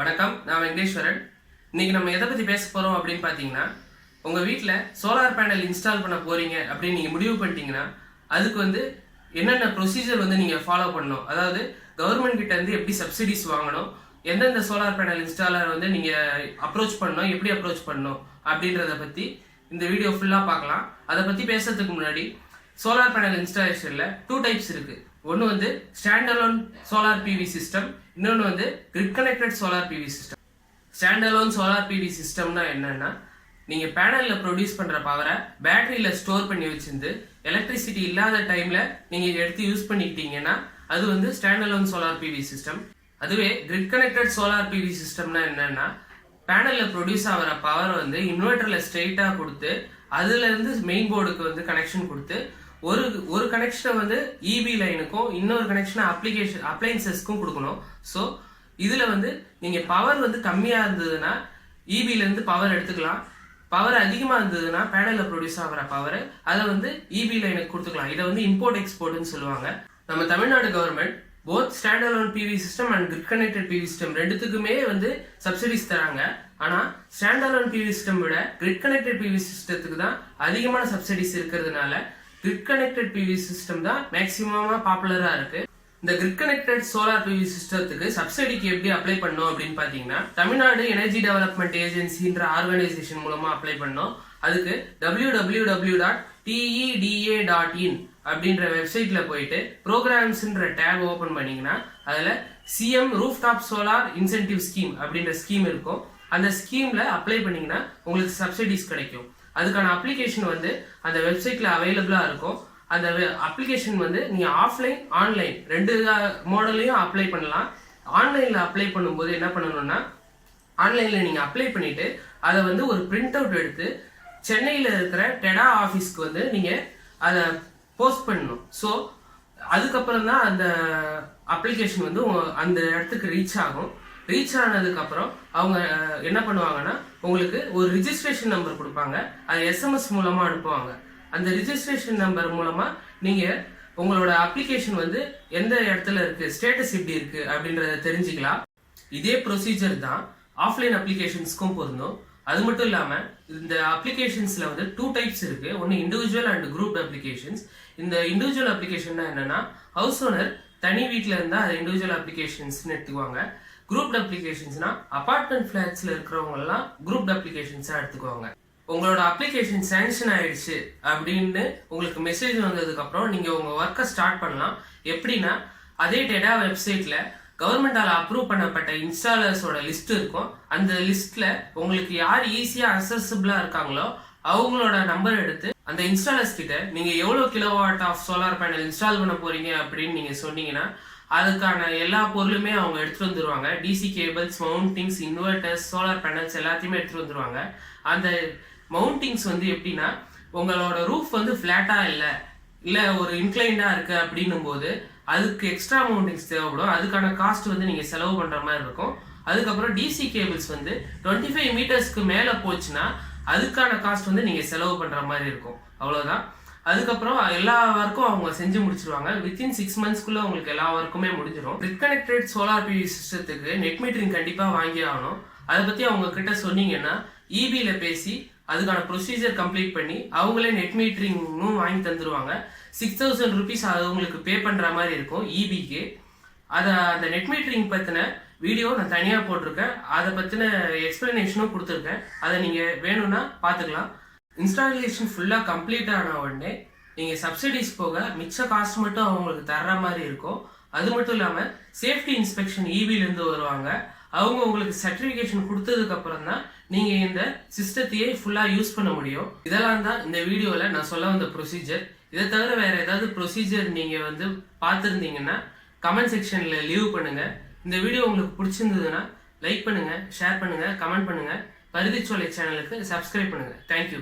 வணக்கம், நான் வெங்கடேஸ்வரன். இன்னைக்கு நம்ம எதை பத்தி பேச போறோம் அப்படின்னு பாத்தீங்கன்னா, உங்க வீட்ல சோலார் பேனல் இன்ஸ்டால் பண்ண போறீங்க அப்படின்னு நீங்க முடிவு பண்ணிட்டீங்கன்னா, அதுக்கு என்னென்ன ப்ரொசீஜர் நீங்க ஃபாலோ பண்ணணும். அதாவது கவர்மெண்ட் கிட்ட இருந்து எப்படி சப்சிடிஸ் வாங்கணும், எந்தெந்த சோலார் பேனல் இன்ஸ்டாலர் நீங்க அப்ரோச் பண்ணணும், எப்படி அப்ரோச் பண்ணணும் அப்படின்றத பத்தி இந்த வீடியோ ஃபுல்லா பார்க்கலாம். அதை பத்தி பேசுறதுக்கு முன்னாடி சோலார் பேனல் இன்ஸ்டாலேஷன்ல 2 டைப்ஸ் இருக்கு. ஒன்று stand alone solar PV system, இன்னொன்று grid connected solar PV system. Stand alone solar PV சிஸ்டம்னா என்னன்னா, நீங்க பேனல்ல ப்ரொடியூஸ் பண்ற பவரை பேட்டரியில ஸ்டோர் பண்ணி வச்சிருந்து எலக்ட்ரிசிட்டி இல்லாத டைம்ல நீங்க எடுத்து யூஸ் பண்ணிக்கிட்டீங்கன்னா அது stand alone solar PV system. அதுவே கிரிட் கனெக்டட் சோலார் பிவி சிஸ்டம்னா என்னன்னா, பேனல்ல ப்ரொடியூஸ் ஆகிற பவர் இன்வெர்டர்ல ஸ்ட்ரெயிட்டா கொடுத்து அதுல இருந்து மெயின் போர்டுக்கு கனெக்ஷன் கொடுத்து ஒரு கனெக்ஷனை இபி லைனுக்கும் இன்னொரு கனெக்ஷனை அப்ளைன்சஸ்க்கும் கொடுக்கணும். ஸோ இதுல நீங்க பவர் கம்மியா இருந்ததுன்னா இபில இருந்து பவர் எடுத்துக்கலாம். பவர் அதிகமா இருந்ததுன்னா பேனல்ல ப்ரொடியூஸ் ஆகிற பவர் அதை இபி லைனுக்கு கொடுத்துக்கலாம். இதை இம்போர்ட் எக்ஸ்போர்ட்னு சொல்லுவாங்க. நம்ம Tamil Nadu government both stand alone PV system and grid connected PV system ரெண்டுத்துக்குமே சப்சிடிஸ் தராங்க. ஆனா ஸ்டாண்ட் அலோன் பிவி சிஸ்டம் விட கிரிட் கனெக்டட் பிவி சிஸ்டத்துக்கு தான் அதிகமான சப்சிடிஸ் இருக்கிறதுனால கிரிட் கனெக்டட் பிவி சிஸ்டம் தான் மேக்சிமமா பாப்புலரா இருக்கு. இந்த கிரிட் கனெக்டட் சோலார் பிவி சிஸ்டத்துக்கு சப்சிடிக்கு எப்படி அப்ளை பண்ணோம் அப்படின்னு பாத்தீங்கன்னா, தமிழ்நாடு எனர்ஜி டெவலப்மெண்ட் ஏஜென்சின்ற ஆர்கனைசேஷன் மூலமா அப்ளை பண்ணோம். அதுக்கு www.teda.in அப்படின்ற வெப்சைட்ல போயிட்டு ப்ரோக்ராம்ஸ்ன்ற டேப் ஓபன் பண்ணீங்கன்னா அதுல CM rooftop solar incentive scheme அப்படின்ற ஸ்கீம் இருக்கும். அந்த ஸ்கீம்ல அப்ளை பண்ணீங்கன்னா உங்களுக்கு சப்சிடிஸ் கிடைக்கும். அதுக்கான அப்ளிகேஷன் அந்த வெப்சைட்ல அவைலபிளா இருக்கும். அந்த அப்ளிகேஷன் நீங்க ஆஃப்லைன் ஆன்லைன் ரெண்டு மாடல்லையும் அப்ளை பண்ணலாம். ஆன்லைன்ல அப்ளை பண்ணும்போது என்ன பண்ணணும்னா, ஆன்லைன்ல நீங்க அப்ளை பண்ணிட்டு அதை ஒரு பிரிண்ட் அவுட் எடுத்து சென்னையில இருக்கிற டெடா ஆஃபீஸ்க்கு நீங்க அதை போஸ்ட் பண்ணணும். ஸோ அதுக்கப்புறம் தான் அந்த அப்ளிகேஷன் அந்த இடத்துக்கு ரீச் ஆகும். ரீச் ஆனதுக்கு அப்புறம் அவங்க என்ன பண்ணுவாங்கன்னா, உங்களுக்கு ஒரு ரிஜிஸ்ட்ரேஷன் நம்பர் கொடுப்பாங்க. அது எஸ்எம்எஸ் மூலமா அனுப்புவாங்க. அந்த ரிஜிஸ்ட்ரேஷன் நம்பர் மூலமா நீங்க உங்களோட அப்ளிகேஷன் எந்த இடத்துல இருக்கு, ஸ்டேட்டஸ் எப்படி இருக்கு அப்படின்றத தெரிஞ்சுக்கலாம். இதே ப்ரொசீஜர் தான் ஆஃப்லைன் அப்ளிகேஷன்ஸ்க்கும் பொருந்தும். அது மட்டும் இல்லாம இந்த அப்ளிகேஷன்ஸ்ல 2 டைப்ஸ் இருக்கு. ஒன்னு இண்டிவிஜுவல் அண்ட் குரூப் அப்ளிகேஷன்ஸ். இந்த இண்டிவிஜுவல் அப்ளிகேஷன் என்னன்னா, ஹவுஸ் ஓனர் தனி வீட்டுல இருந்தா அது இண்டிவிஜுவல் அப்ளிகேஷன்ஸ் எடுத்துக்குவாங்க. குரூப் அப்ளிகேஷன்ஸ்னா அபார்ட்மெண்ட் பிளாட்ஸ்ல இருக்கிறவங்க எல்லாம் குரூப் அப்ளிகேஷன்ஸா எடுத்துக்குவாங்க. உங்களோட அப்ளிகேஷன் சாங்ஷன் ஆயிடுச்சு அப்படின்னு உங்களுக்கு மெசேஜ் வந்ததுக்கு அப்புறம் நீங்க உங்க ஒர்க்கை ஸ்டார்ட் பண்ணலாம். எப்படின்னா, அதே டெடா வெப்சைட்ல கவர்மெண்டால அப்ரூவ் பண்ணப்பட்ட இன்ஸ்டாலர்ஸோட லிஸ்ட் இருக்கும். அந்த லிஸ்ட்ல உங்களுக்கு யார் ஈஸியா அக்சசிபிளா இருக்காங்களோ அவங்களோட நம்பர் எடுத்து அந்த இன்ஸ்டாலர்ஸ் கிட்ட நீங்க எவ்வளவு kilowatt of solar panel install பண்ண போறீங்க அப்படின்னு நீங்க சொன்னீங்கன்னா அதுக்கான எல்லா பொருளுமே அவங்க எடுத்துட்டு வந்துருவாங்க. DC cables, mountings, inverters, solar panels எல்லாத்தையுமே எடுத்துட்டு வந்துருவாங்க. அந்த மவுண்டிங்ஸ் எப்படின்னா, உங்களோட ரூஃப் ஃபிளாட்டா இல்ல ஒரு இன்க்ளைண்டா இருக்கு அப்படின்னும் போது அதுக்கு எக்ஸ்ட்ரா மவுண்டிங்ஸ் தேவைப்படும். அதுக்கான காஸ்ட் நீங்க செலவு பண்ற மாதிரி இருக்கும். அதுக்கப்புறம் டிசி கேபிள்ஸ் 25 மீட்டர்ஸ்க்கு மேல போச்சுன்னா அதுக்கான காஸ்ட் நீங்க செலவு பண்ற மாதிரி இருக்கும். அவ்வளவுதான். அதுக்கப்புறம் எல்லா ஒர்க்கும் அவங்க செஞ்சு முடிச்சிருவாங்க. வித்தின் 6 மந்த்ஸ்க்குள்ள உங்களுக்கு எல்லா ஒர்க்குமே முடிஞ்சிடும். கிரிட் கனெக்டட் சோலார் பிவி சிஸ்டத்துக்கு நெட் மீட்டரிங் கண்டிப்பா வாங்கி ஆகணும். அதை பத்தி அவங்க கிட்ட சொன்னீங்கன்னா இபில பேசி அதுக்கான ப்ரொசீஜர் கம்ப்ளீட் பண்ணி அவங்களே நெட் மீட்டரிங்கும் வாங்கி தந்துருவாங்க. 6000 rupees அவங்களுக்கு பே பண்ற மாதிரி இருக்கும் இபிக்கு. அந்த நெட் மீட்டரிங் பத்தின வீடியோ நான் தனியா போட்டிருக்கேன். அதை பத்தின எக்ஸ்பிளனேஷனும் கொடுத்துருக்கேன். அதை நீங்க வேணும்னா பாத்துக்கலாம். இன்ஸ்டாலேஷன் ஃபுல்லா கம்ப்ளீட் ஆன உடனே நீங்க சப்சிடிஸ் போக மிச்ச காஸ்ட் மட்டும் அவங்களுக்கு தர்ற மாதிரி இருக்கும். அது மட்டும் இல்லாம சேஃப்டி இன்ஸ்பெக்ஷன் இபில இருந்து வருவாங்க. அவங்க உங்களுக்கு சர்டிபிகேஷன் கொடுத்ததுக்கு அப்புறம் தான் நீங்க இந்த சிஸ்டத்தையே ஃபுல்லா யூஸ் பண்ண முடியும். இதெல்லாம் தான் இந்த வீடியோல நான் சொல்ல வந்த ப்ரொசீஜர். இதை தவிர வேற ஏதாவது ப்ரொசீஜர் நீங்க பார்த்துருந்தீங்கன்னா கமெண்ட் செக்ஷன்ல லீவ் பண்ணுங்க. இந்த வீடியோ உங்களுக்கு பிடிச்சிருந்ததுன்னா லைக் பண்ணுங்க, ஷேர் பண்ணுங்க, கமெண்ட் பண்ணுங்க. பருதிச்சோலை சேனலுக்கு சப்ஸ்கிரைப் பண்ணுங்க. தேங்க்யூ.